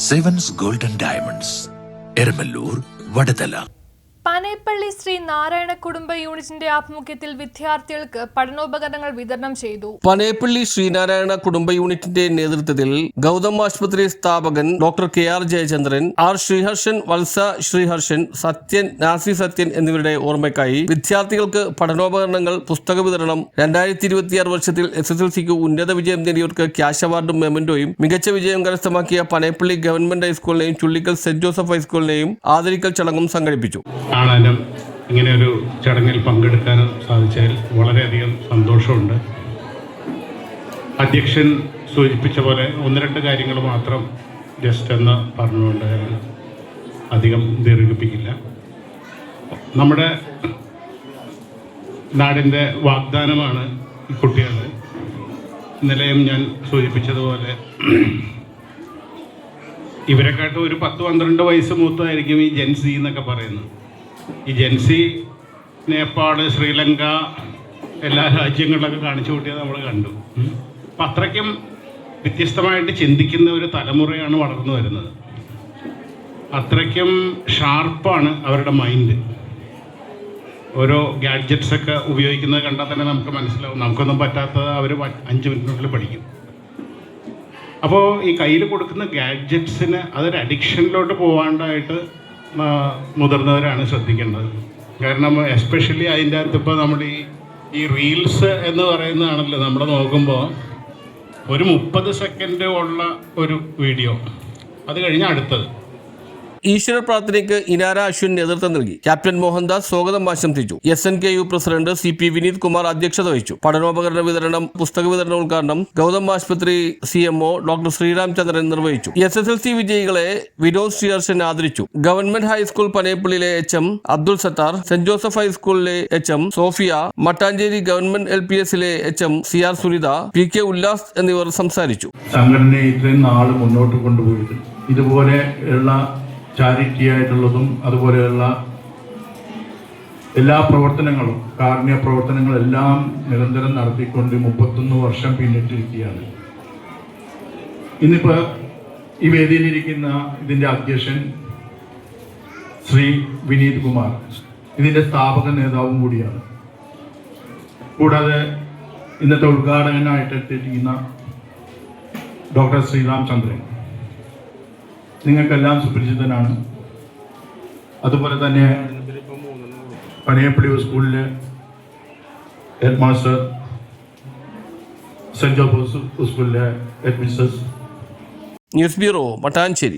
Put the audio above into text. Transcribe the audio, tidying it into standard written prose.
Sevens golden diamonds Eramalloor Vadathala. Paneppally Sree Narayana കുടുംബ യൂണിറ്റിന്റെ ആഭിമുഖ്യത്തിൽ വിദ്യാർത്ഥികൾക്ക് പഠനോപകരണങ്ങൾ വിതരണം ചെയ്തു. പനേപ്പള്ളി ശ്രീനാരായണ കുടുംബ യൂണിറ്റിന്റെ നേതൃത്വത്തിൽ ഗൗതം ആശുപത്രി സ്ഥാപകൻ doctor KR Jayachandran, R Sreeharshan, Valsa Sreeharshan, Sathyan, Nasi Sathyan എന്നിവരുടെ ഓർമ്മയ്ക്കായി വിദ്യാർത്ഥികൾക്ക് പഠനോപകരണങ്ങൾ, പുസ്തക വിതരണം, 2026 വർഷത്തിൽ SSLCക്ക് ഉന്നത വിജയം നേടിയവർക്ക് ക്യാഷ് അവാർഡും മെമന്റോയും, മികച്ച വിജയം കരസ്ഥമാക്കിയ Panepalli government ഹൈസ്കൂളിനെയും Chullickal saint Joseph ഹൈസ്കൂളിനെയും ആദരിക്കൽ ചടങ്ങും സംഘടിപ്പിച്ചു. കാണാനും ഇങ്ങനെയൊരു ചടങ്ങിൽ പങ്കെടുക്കാനും സാധിച്ചതിൽ വളരെയധികം സന്തോഷമുണ്ട്. അധ്യക്ഷൻ സൂചിപ്പിച്ച പോലെ 1-2 കാര്യങ്ങൾ മാത്രം ജസ്റ്റ് എന്ന് പറഞ്ഞുകൊണ്ട് അധികം ദീർഘിപ്പിക്കില്ല. നമ്മുടെ നാടിൻ്റെ വാഗ്ദാനമാണ് ഈ കുട്ടികൾ. ഇന്നലെയും ഞാൻ സൂചിപ്പിച്ചതുപോലെ ഇവരെക്കാട്ടും ഒരു 10-12 വയസ്സ് മൂത്തമായിരിക്കും ഈ ജെൻസി എന്നൊക്കെ പറയുന്നത്. ഈ ജെൻസി നേപ്പാൾ, ശ്രീലങ്ക എല്ലാ രാജ്യങ്ങളിലൊക്കെ കാണിച്ചു കൂട്ടിയത് നമ്മൾ കണ്ടു. അപ്പം അത്രയ്ക്കും വ്യത്യസ്തമായിട്ട് ചിന്തിക്കുന്ന ഒരു തലമുറയാണ് വളർന്നു വരുന്നത്. അത്രയ്ക്കും ഷാർപ്പാണ് അവരുടെ മൈൻഡ്. ഓരോ ഗാഡ്ജറ്റ്സൊക്കെ ഉപയോഗിക്കുന്നത് കണ്ടാൽ തന്നെ നമുക്ക് മനസ്സിലാവും. നമുക്കൊന്നും പറ്റാത്തത് അവർ 5 മിനിറ്റിനുള്ളിൽ പഠിക്കും. അപ്പോൾ ഈ കയ്യിൽ കൊടുക്കുന്ന ഗാഡ്ജറ്റ്സിന് അതൊരു അഡിക്ഷനിലോട്ട് പോകാണ്ടായിട്ട് മുതിർന്നവരാണ് ശ്രദ്ധിക്കേണ്ടത്. കാരണം എസ്പെഷ്യലി അതിൻ്റെ അകത്ത് ഇപ്പോൾ നമ്മൾ ഈ റീൽസ് എന്ന് പറയുന്നതാണല്ലോ നമ്മൾ നോക്കുമ്പോൾ ഒരു 30 സെക്കൻഡ് ഉള്ള ഒരു വീഡിയോ, അത് കഴിഞ്ഞാൽ അടുത്തത്. ഈശ്വര പ്രാർത്ഥനയ്ക്ക് ഇനാര അശ്വിൻ നേതൃത്വം നൽകി. ക്യാപ്റ്റൻ മോഹൻദാസ് സ്വാഗതം ആശംസിച്ചു. SNKU president CP Vineeth Kumar അധ്യക്ഷത വഹിച്ചു. പഠനോപകരണ വിതരണം, പുസ്തക വിതരണ ഉദ്ഘാടനം ഗൗതം ആശുപത്രി CMO ഡോക്ടർ ശ്രീരാമചന്ദ്രൻ നിർവഹിച്ചു. SSLC വിജയികളെ വിനോദ് ശ്രീഹർഷൻ ആദരിച്ചു. ഗവൺമെന്റ് ഹൈസ്കൂൾ പനേപ്പള്ളിയിലെ HM Abdul Sathar, Saint Joseph ഹൈസ്കൂളിലെ HM സോഫിയ, മട്ടാഞ്ചേരി ഗവൺമെന്റ് LPSലെ HM CR Sunitha, PK Ullas എന്നിവർ സംസാരിച്ചു. സംഘടനയെ ഇത്രയും നാൾ മുന്നോട്ട് കൊണ്ടുപോയിട്ട് ഇതുപോലെയുള്ള ചാരിറ്റി ആയിട്ടുള്ളതും അതുപോലെയുള്ള എല്ലാ പ്രവർത്തനങ്ങളും, കാരുണ്യ പ്രവർത്തനങ്ങളെല്ലാം നിരന്തരം നടത്തിക്കൊണ്ട് 31 വർഷം പിന്നിട്ടിരിക്കുകയാണ്. ഇന്നിപ്പോൾ ഈ വേദിയിലിരിക്കുന്ന ഇതിൻ്റെ അധ്യക്ഷൻ ശ്രീ വിനീത് കുമാർ ഇതിൻ്റെ സ്ഥാപക നേതാവും കൂടിയാണ്. കൂടാതെ ഇന്നത്തെ ഉദ്ഘാടകനായിട്ട് എത്തിയിരിക്കുന്ന ഡോക്ടർ ശ്രീരാമചന്ദ്രൻ നിങ്ങൾക്കെല്ലാം സുപരിചിതനാണ്. അതുപോലെ തന്നെ പനേപ്പള്ളി സ്കൂളിലെ ഹെഡ് മാസ്റ്റർ, സെന്റ് ജോസഫ് സ്കൂളിലെ head mistress. News bureau, Mattancherry.